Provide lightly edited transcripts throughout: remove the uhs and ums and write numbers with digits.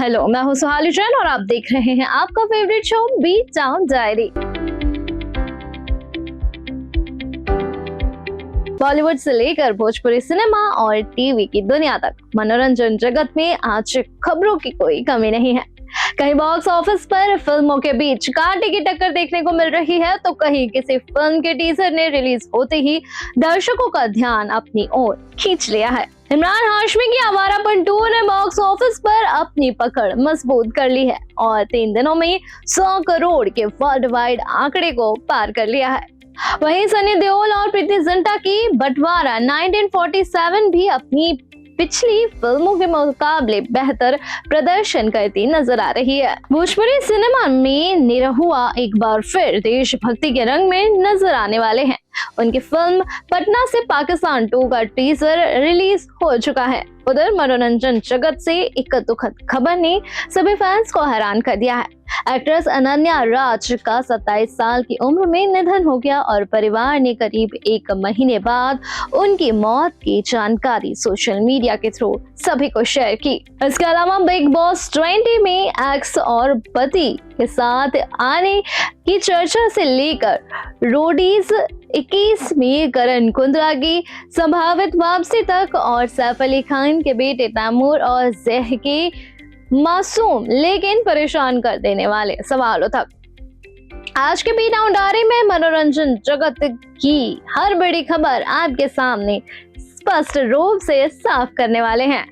Hello, मैं हूँ सुहाली जैन और आप देख रहे हैं आपका favourite show beat town diary. Bollywood से लेकर भोजपुरी सिनेमा और टीवी की दुनिया तक मनोरंजन जगत में आज खबरों की कोई कमी नहीं है। कहीं बॉक्स ऑफिस पर फिल्मों के बीच कांटे की टक्कर देखने को मिल रही है, तो कहीं किसी फिल्म के टीजर ने रिलीज होते ही दर्शकों का ध्यान अपनी ओर खींच लिया है। इमरान हाशमी की आवारापन 2 ने बॉक्स ऑफिस पर अपनी पकड़ मजबूत कर ली है और 3 दिनों में 100 करोड़ के वर्ल्ड वाइड आंकड़े को पार कर लिया है। वहीं सनी देओल और प्रीति जिंटा की बंटवारा 1947 भी अपनी पिछली फिल्मों के मुकाबले बेहतर प्रदर्शन करती नजर आ रही है। भोजपुरी सिनेमा में निरहुआ एक बार फिर देशभक्ति के रंग में नजर आने वाले हैं। उनकी फिल्म पटना से पाकिस्तान 2 का टीजर रिलीज हो चुका है। उधर मनोरंजन जगत से एक दुखद खबर ने सभी फैंस को हैरान कर दिया है। एक्ट्रेस अनन्या राज का 27 साल की उम्र में निधन हो गया और परिवार ने करीब 1 महीने बाद उनकी मौत की जानकारी सोशल मीडिया के थ्रू सभी को शेयर की। इसके अलावा बिग बॉस 20 में एक्स और पति के साथ आने की चर्चा से लेकर रोडीज 21 में करण कुंद्रा की संभावित वापसी तक और सैफ अली खान के बेटे तैमूर और ज़ेह के मासूम लेकिन परेशान कर देने वाले सवालों तक आज के बीट टाउन डायरी में मनोरंजन जगत की हर बड़ी खबर आपके सामने स्पष्ट रूप से साफ करने वाले हैं।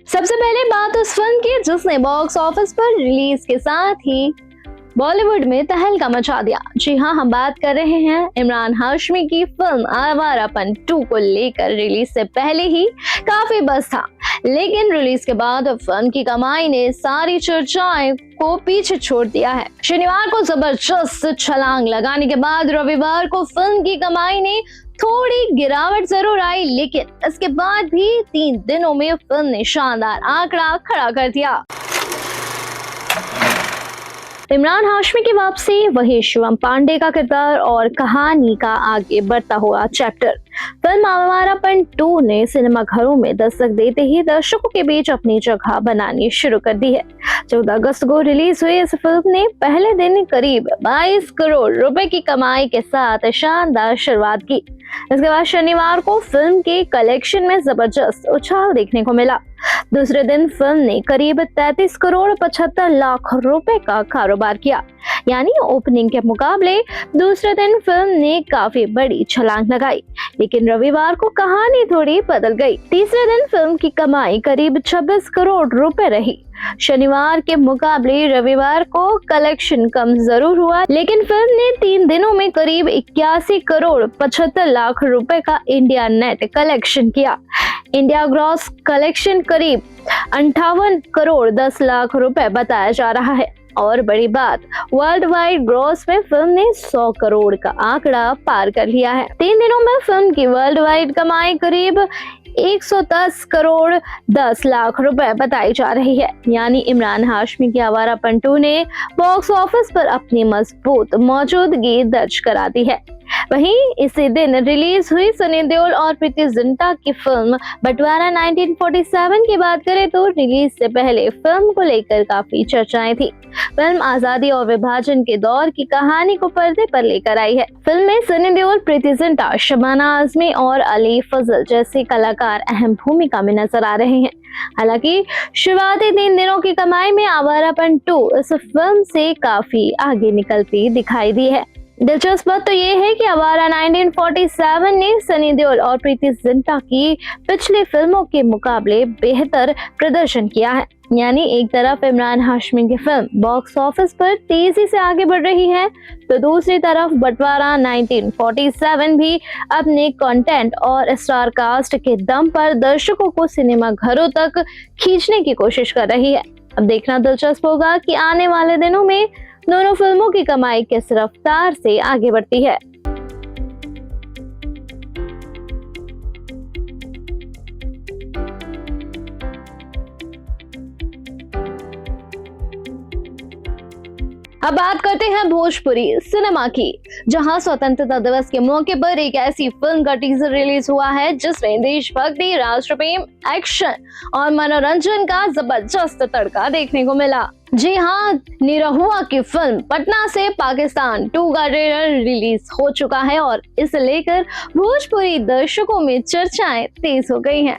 सबसे पहले बात उस फिल्म की जिसने बॉक्स ऑफिस पर रिलीज के साथ ही बॉलीवुड में तहलका मचा दिया। जी हाँ, हम बात कर रहे हैं इमरान हाशमी की फिल्म आवारापन 2 को लेकर। रिलीज से पहले ही काफी बज़ था, लेकिन रिलीज के बाद फिल्म की कमाई ने सारी चर्चाएं को पीछे छोड़ दिया है। शनिवार को जबरदस्त छलांग लगाने के बाद रविवार को फिल्म की कमाई ने थोड़ी गिरावट जरूर आई, लेकिन इसके बाद भी 3 दिनों में फिल्म ने शानदार आंकड़ा खड़ा कर दिया। इमरान हाशमी की वापसी, वही शिवम पांडे का किरदार और कहानी का आगे बढ़ता हुआ चैप्टर। फिल्म आवारापन 2 ने सिनेमा घरों में दस्तक देते ही दर्शकों के बीच अपनी जगह बनानी शुरू कर दी है। 14 अगस्त को रिलीज हुई इस फिल्म ने पहले दिन करीब 22 करोड़ रुपए की कमाई के साथ शानदार शुरुआत की। इसके बाद शनिवार को फिल्म के कलेक्शन में जबरदस्त उछाल देखने को मिला। दूसरे दिन फिल्म ने करीब 33 करोड़ 75 लाख रुपए का कारोबार किया, यानी ओपनिंग के मुकाबले दूसरे दिन फिल्म ने काफी बड़ी छलांग लगाई। लेकिन रविवार को कहानी थोड़ी बदल गई। तीसरे दिन फिल्म की कमाई करीब 26 करोड़ रुपए रही। शनिवार के मुकाबले रविवार को कलेक्शन कम जरूर हुआ, लेकिन फिल्म ने 3 दिनों में करीब 81 करोड़ 75 लाख रुपए का इंडिया नेट कलेक्शन किया। इंडिया ग्रॉस कलेक्शन करीब 58 करोड़ 10 लाख रुपए बताया जा रहा है। और बड़ी बात, वर्ल्ड वाइड ग्रॉस में फिल्म ने 100 करोड़ का आंकड़ा पार कर लिया है। 3 दिनों में फिल्म की वर्ल्ड वाइड कमाई करीब 110 करोड़ 10 लाख रुपए बताई जा रही है। यानी इमरान हाशमी की आवारापन 2 ने बॉक्स ऑफिस पर अपनी मजबूत मौजूदगी दर्ज करा दी है। वहीं इसी दिन रिलीज हुई सनी देओल और प्रीति जिंटा की फिल्म बंटवारा 1947 की बात करें तो रिलीज से पहले फिल्म को लेकर काफी चर्चाएं थी। फिल्म आजादी और विभाजन के दौर की कहानी को पर्दे पर लेकर आई है। फिल्म में सनी देओल, प्रीति जिंटा, शबाना आजमी और अली फजल जैसे कलाकार अहम भूमिका में नजर आ रहे हैं। हालांकि शुरुआती 3 दिनों की कमाई में आवारापन 2 इस फिल्म से काफी आगे निकलती दिखाई दी है। दिलचस्प बात तो ये है कि आवारा 1947 ने सनी देओल और प्रीति जिंटा की पिछली फिल्मों के मुकाबले बेहतर प्रदर्शन किया है। यानी एक तरफ इमरान हाशमी की फिल्म बॉक्स ऑफिस पर तेजी से आगे बढ़ रही है, तो दूसरी तरफ बंटवारा 1947 भी अपने कंटेंट और स्टार कास्ट के दम पर दर्शकों को सिनेमा घरों तक खींचने की कोशिश कर रही है। अब देखना दिलचस्प होगा कि आने वाले दिनों में दोनों फिल्मों की कमाई किस रफ्तार से आगे बढ़ती है। अब बात करते हैं भोजपुरी सिनेमा की, जहां स्वतंत्रता दिवस के मौके पर एक ऐसी फिल्म का टीजर रिलीज हुआ है जिसमें देशभक्ति, राष्ट्र प्रेम, एक्शन और मनोरंजन का जबरदस्त तड़का देखने को मिला। जी हाँ, निरहुआ की फिल्म पटना से पाकिस्तान 2 का ट्रेलर रिलीज हो चुका है और इसे लेकर भोजपुरी दर्शकों में चर्चाएं तेज हो गई हैं।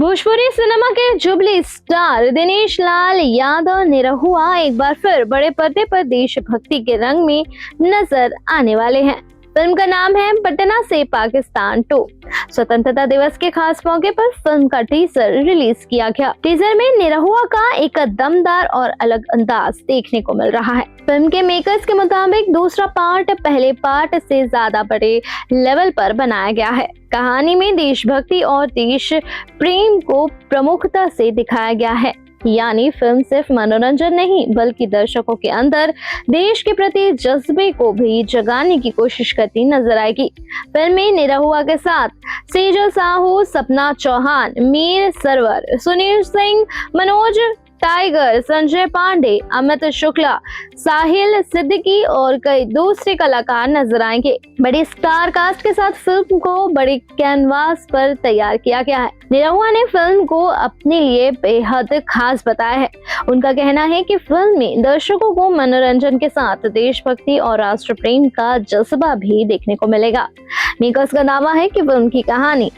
भोजपुरी सिनेमा के जुबली स्टार दिनेश लाल यादव निरहुआ एक बार फिर बड़े पर्दे पर देशभक्ति के रंग में नजर आने वाले हैं। फिल्म का नाम है पटना से पाकिस्तान 2। स्वतंत्रता दिवस के खास मौके पर फिल्म का टीजर रिलीज किया गया। टीजर में निरहुआ का एक दमदार और अलग अंदाज देखने को मिल रहा है। फिल्म के मेकर्स के मुताबिक दूसरा पार्ट पहले पार्ट से ज्यादा बड़े लेवल पर बनाया गया है। कहानी में देशभक्ति और देश प्रेम को प्रमुखता से दिखाया गया है, यानी फिल्म सिर्फ मनोरंजन नहीं बल्कि दर्शकों के अंदर देश के प्रति जज्बे को भी जगाने की कोशिश करती नजर आएगी। फिल्म में निरहुआ के साथ सेजल साहू, सपना चौहान, मीर सरवर, सुनील सिंह, मनोज टाइगर, संजय पांडे, अमित शुक्ला, साहिल सिद्दीकी और कई दूसरे कलाकार नजर आएंगे। बड़ी स्टार कास्ट के साथ फिल्म को बड़ी कैनवास पर तैयार किया गया है। निरहुआ ने फिल्म को अपने लिए बेहद खास बताया है। उनका कहना है कि फिल्म में दर्शकों को मनोरंजन के साथ देशभक्ति और राष्ट्र प्रेम का जज्बा भी देखने को मिलेगा। मेकर्स का दावा है कि फिल्म की कहानी,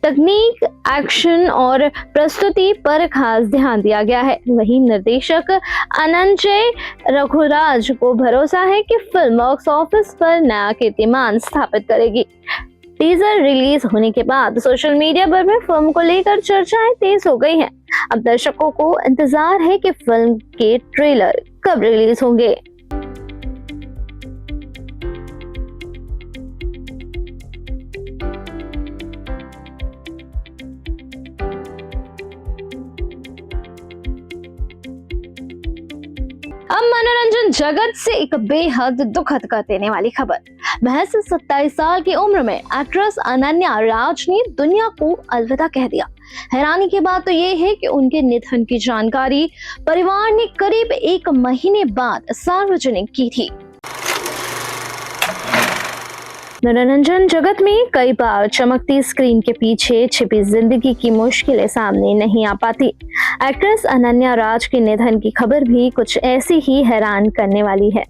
तकनीक, एक्शन और प्रस्तुति पर खास ध्यान दिया गया है। वहीं निर्देशक अनंजय रघुराज को भरोसा है कि फिल्म बॉक्स ऑफिस पर नया कीर्तिमान स्थापित करेगी। टीजर रिलीज होने के बाद सोशल मीडिया पर भी फिल्म को लेकर चर्चाएं तेज हो गई हैं। अब दर्शकों को इंतजार है कि फिल्म के ट्रेलर कब रिलीज होंगे। अब मनोरंजन जगत से एक बेहद दुखद कर देने वाली खबर। महज 27 साल की उम्र में एक्ट्रेस अनन्या राज ने दुनिया को अलविदा कह दिया। हैरानी की बात तो ये है कि उनके निधन की जानकारी परिवार ने करीब 1 महीने बाद सार्वजनिक की थी। मनोरंजन जगत में कई बार चमकती स्क्रीन के पीछे छिपी जिंदगी की मुश्किलें सामने नहीं आ पाती। एक्ट्रेस अनन्या राज के निधन की खबर भी कुछ ऐसी ही हैरान करने वाली है।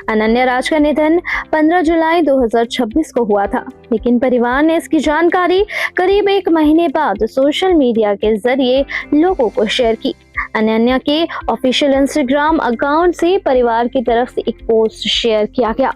अनन्या राज का निधन 15 जुलाई 2026 को हुआ था, लेकिन परिवार ने इसकी जानकारी करीब 1 महीने बाद सोशल मीडिया के जरिए लोगों को शेयर की। अनन्या के ऑफिशियल इंस्टाग्राम अकाउंट से परिवार की तरफ से एक पोस्ट शेयर किया गया।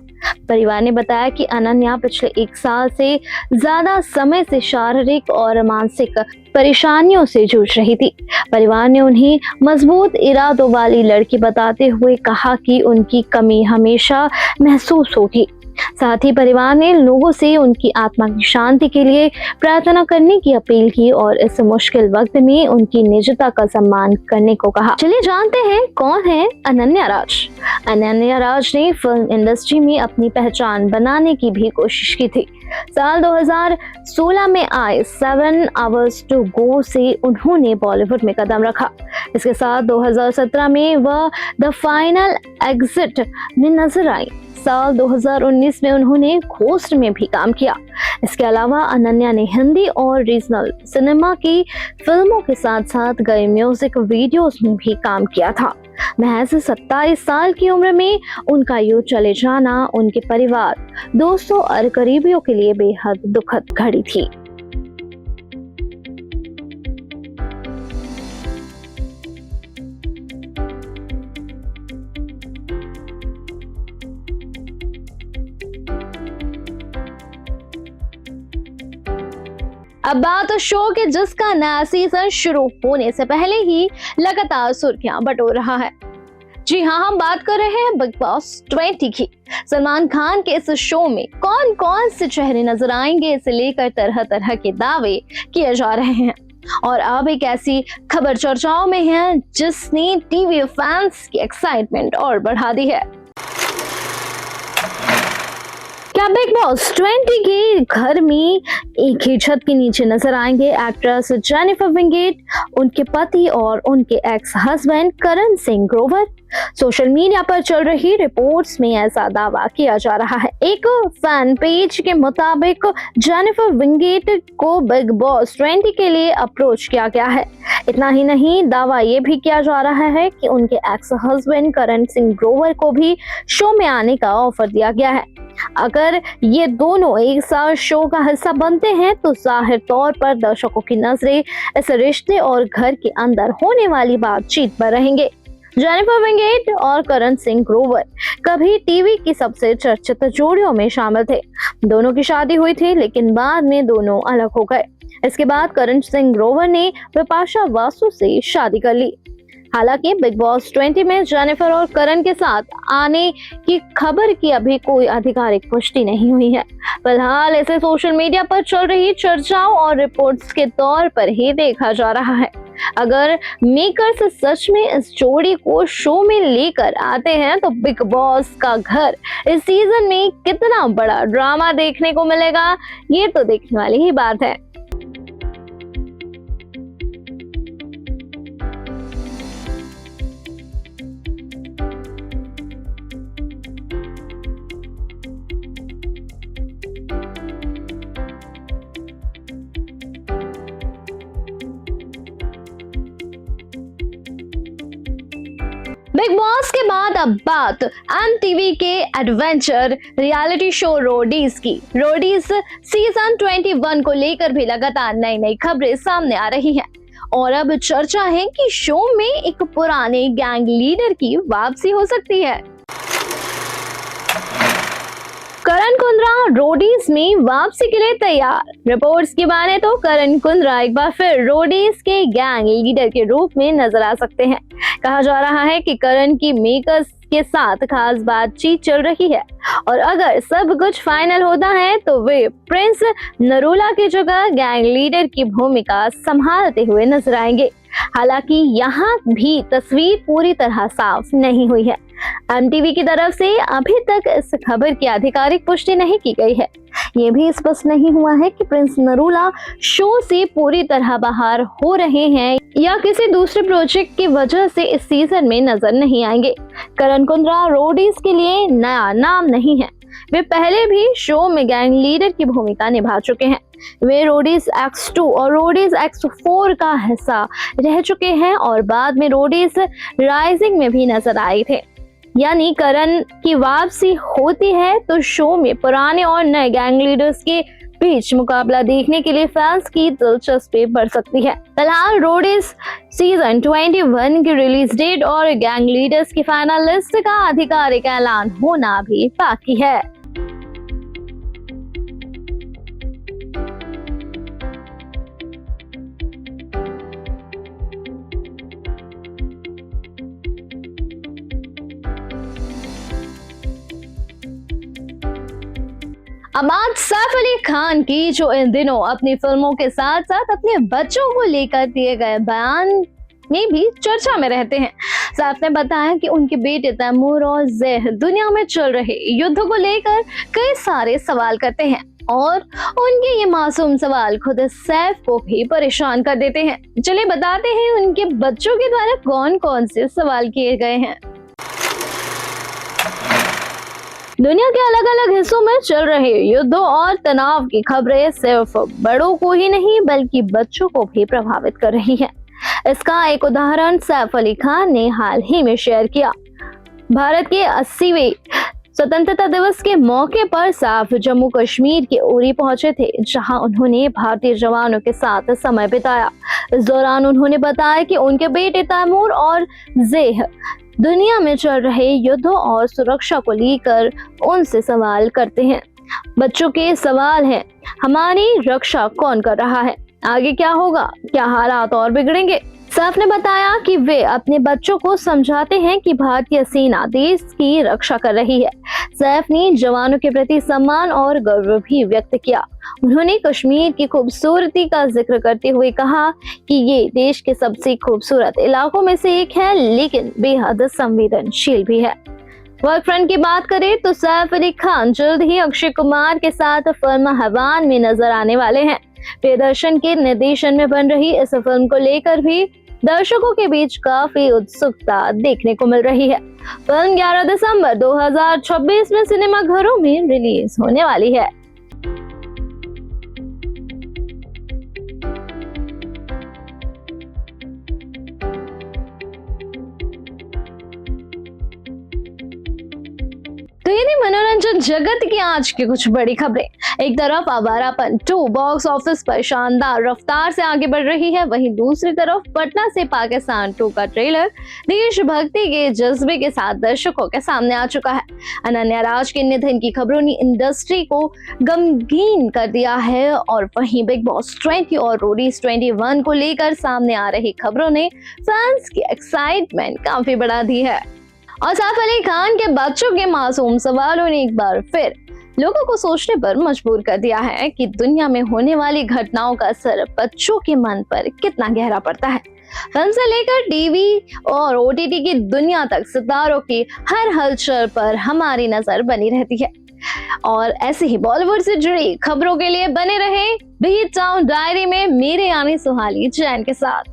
परिवार ने बताया कि अनन्या पिछले 1 साल से ज्यादा समय से शारीरिक और मानसिक परेशानियों से जूझ रही थी। परिवार ने उन्हें मजबूत इरादों वाली लड़की बताते हुए कहा कि उनकी कमी हमेशा महसूस होगी। साथ ही परिवार ने लोगों से उनकी आत्मा की शांति के लिए प्रार्थना करने की अपील की और इस मुश्किल वक्त में उनकी निजता का सम्मान करने को कहा। चलिए जानते हैं कौन है अनन्या राज। अनन्या राज ने फिल्म इंडस्ट्री में अपनी पहचान बनाने की भी कोशिश की थी। साल 2016 में आए 7 Hours to Go से उन्होंने बॉलीवुड में कदम रखा। इसके साथ 2017 में वह द फाइनल एग्जिट में नजर आई। साल 2019 में उन्होंने घोस्ट में भी काम किया। इसके अलावा अनन्या ने हिंदी और रीजनल सिनेमा की फिल्मों के साथ साथ कई म्यूजिक वीडियोस में भी काम किया था। महज 27 साल की उम्र में उनका यूं चले जाना उनके परिवार, दोस्तों और करीबियों के लिए बेहद दुखद घड़ी थी। अब बात शो के जिसका नया सीजन शुरू होने से पहले ही लगातार सुर्खियां बटोर रहा है। जी हाँ, हम बात कर रहे हैं बिग बॉस 20 की। सलमान खान के इस शो में कौन कौन से चेहरे नजर आएंगे, इसे लेकर तरह तरह के दावे किए जा रहे हैं। और अब एक ऐसी खबर चर्चाओं में है जिसने टीवी फैंस की एक्साइटमेंट और बढ़ा दी है। क्या बिग बॉस 20 के घर में एक ही छत के नीचे नजर आएंगे एक्ट्रेस जेनिफर विंगेट, उनके पति और उनके ex husband Karan Singh Grover? Social media पर चल रही रिपोर्ट्स में ऐसा दावा किया जा रहा है। एक फैन पेज के मुताबिक जेनिफर विंगेट को बिग बॉस 20 के लिए अप्रोच किया गया है। इतना ही नहीं, दावा ये भी किया जा रहा है कि उनके एक्स हस्बैंड करण सिंह ग्रोवर को भी शो में आने का ऑफर दिया गया है। अगर ये दोनों एक साथ शो का हिस्सा बनते हैं तो जाहिर तौर पर दर्शकों की नजरें इस रिश्ते और घर के अंदर होने वाली बातचीत पर रहेंगे। जेनिफर विंगेट और करण सिंह ग्रोवर कभी टीवी की सबसे चर्चित जोड़ियों में शामिल थे। दोनों की शादी हुई थी, लेकिन बाद में दोनों अलग हो गए। इसके बाद करण सिंह ग्रोवर ने बिपाशा बासु से शादी कर ली। हालांकि बिग बॉस 20 में जेनिफर और करण के साथ आने की खबर की अभी कोई आधिकारिक पुष्टि नहीं हुई है। फिलहाल इसे सोशल मीडिया पर चल रही चर्चाओं और रिपोर्ट्स के तौर पर ही देखा जा रहा है। अगर मेकर्स सच में इस जोड़ी को शो में लेकर आते हैं तो बिग बॉस का घर इस सीजन में कितना बड़ा ड्रामा देखने को मिलेगा, ये तो देखने वाली ही बात है। बिग बॉस के बाद अब बात MTV के एडवेंचर रियलिटी शो रोडीज की। रोडीज सीजन 21 को लेकर भी लगातार नई नई खबरें सामने आ रही हैं और अब चर्चा है कि शो में एक पुराने गैंग लीडर की वापसी हो सकती है। करण कुंद्रा रोडीज में वापसी के लिए तैयार। रिपोर्ट्स की माने तो करण कुंद्रा एक बार फिर रोडीज के गैंग लीडर के रूप में नजर आ सकते हैं। कहा जा रहा है कि करण की मेकर्स के साथ खास बातचीत चल रही है और अगर सब कुछ फाइनल होता है तो वे प्रिंस नरूला की जगह गैंग लीडर की भूमिका संभालते हुए नजर आएंगे। हालांकि यहाँ भी तस्वीर पूरी तरह साफ नहीं हुई है। MTV की तरफ से अभी तक इस खबर की आधिकारिक पुष्टि नहीं की गई है। ये भी स्पष्ट नहीं हुआ है कि प्रिंस नरूला शो से पूरी तरह बाहर हो रहे हैं या किसी दूसरे प्रोजेक्ट की वजह से इस सीजन में नजर नहीं आएंगे। करण कुंद्रा रोडीज के लिए नया नाम नहीं है। वे पहले भी शो में गैंग लीडर की भूमिका निभा चुके हैं। वे रोडीज X2 और रोडीज X4 का हिस्सा रह चुके हैं और बाद में रोडीज राइजिंग में भी नजर आए थे। यानी करण की वापसी होती है तो शो में पुराने और नए गैंग लीडर्स के बीच मुकाबला देखने के लिए फैंस की दिलचस्पी बढ़ सकती है। फिलहाल रोडीज सीजन 21 की रिलीज डेट और गैंग लीडर्स की फाइनल लिस्ट का आधिकारिक ऐलान होना भी बाकी है। अब बात सैफ अली खान की, जो इन दिनों अपनी फिल्मों के साथ साथ अपने बच्चों को लेकर दिए गए बयान में भी चर्चा में रहते हैं। सैफ ने बताया कि उनके बेटे तैमूर और ज़ेह दुनिया में चल रहे युद्ध को लेकर कई सारे सवाल करते हैं और उनके ये मासूम सवाल खुद सैफ को भी परेशान कर देते हैं। चलिए बताते हैं उनके बच्चों के द्वारा कौन कौन से सवाल किए गए हैं। दुनिया के अलग अलग हिस्सों में चल रहे युद्धों और तनाव की खबरें सिर्फ बड़ों को ही नहीं बल्कि बच्चों को भी प्रभावित कर रही हैं। इसका एक उदाहरण सैफ अली खान ने हाल ही में शेयर किया। भारत के 80वें स्वतंत्रता दिवस के मौके पर सैफ जम्मू कश्मीर के उरी पहुंचे थे, जहां उन्होंने भारतीय जवानों के साथ समय बिताया। इस दौरान उन्होंने बताया कि उनके बेटे तैमूर और ज़ेह दुनिया में चल रहे युद्धों और सुरक्षा को लेकर उनसे सवाल करते हैं। बच्चों के सवाल हैं, हमारी रक्षा कौन कर रहा है? आगे क्या होगा? क्या हालात और बिगड़ेंगे? सैफ ने बताया कि वे अपने बच्चों को समझाते हैं कि भारतीय सेना देश की रक्षा कर रही है। सैफ ने जवानों के प्रति सम्मान और गर्व भी व्यक्त किया। उन्होंने कश्मीर की खूबसूरती का जिक्र करते हुए कहा कि ये देश के सबसे खूबसूरत इलाकों में से एक है, लेकिन बेहद संवेदनशील भी है। वर्क फ्रंट की बात करें तो सैफ अली खान जल्द ही अक्षय कुमार के साथ फिल्म हवान में नजर आने वाले हैं। प्रियदर्शन के निर्देशन में बन रही इस फिल्म को लेकर भी दर्शकों के बीच काफी उत्सुकता देखने को मिल रही है। फिल्म 11 दिसंबर 2026 में सिनेमाघरों में रिलीज होने वाली है। तो ये थी मनोरंजन जगत की आज की कुछ बड़ी खबरें। एक तरफ आवारापन 2 बॉक्स ऑफिस पर शानदार रफ्तार से आगे बढ़ रही है, वहीं दूसरी तरफ पटना से पाकिस्तान 2 का ट्रेलर देशभक्ति के जज्बे के साथ दर्शकों के सामने आ चुका है। अनन्या राज के निधन की खबरों ने इंडस्ट्री को गमगीन कर दिया है और वहीं बिग बॉस 20 और रोडीज 21 को लेकर सामने आ रही खबरों ने फैंस की एक्साइटमेंट काफी बढ़ा दी है। और सैफ अली खान के बच्चों के मासूम सवालों ने एक बार फिर लोगों को सोचने पर मजबूर कर दिया है कि दुनिया में होने वाली घटनाओं का असर बच्चों के मन पर कितना गहरा पड़ता है। फिल्म से लेकर टीवी और ओटीटी की दुनिया तक सितारों की हर हलचल पर हमारी नजर बनी रहती है। और ऐसे ही बॉलीवुड से जुड़ी खबरों के लिए बने रहे बीट टाउन डायरी में मेरे यानी सुहाली जैन के साथ।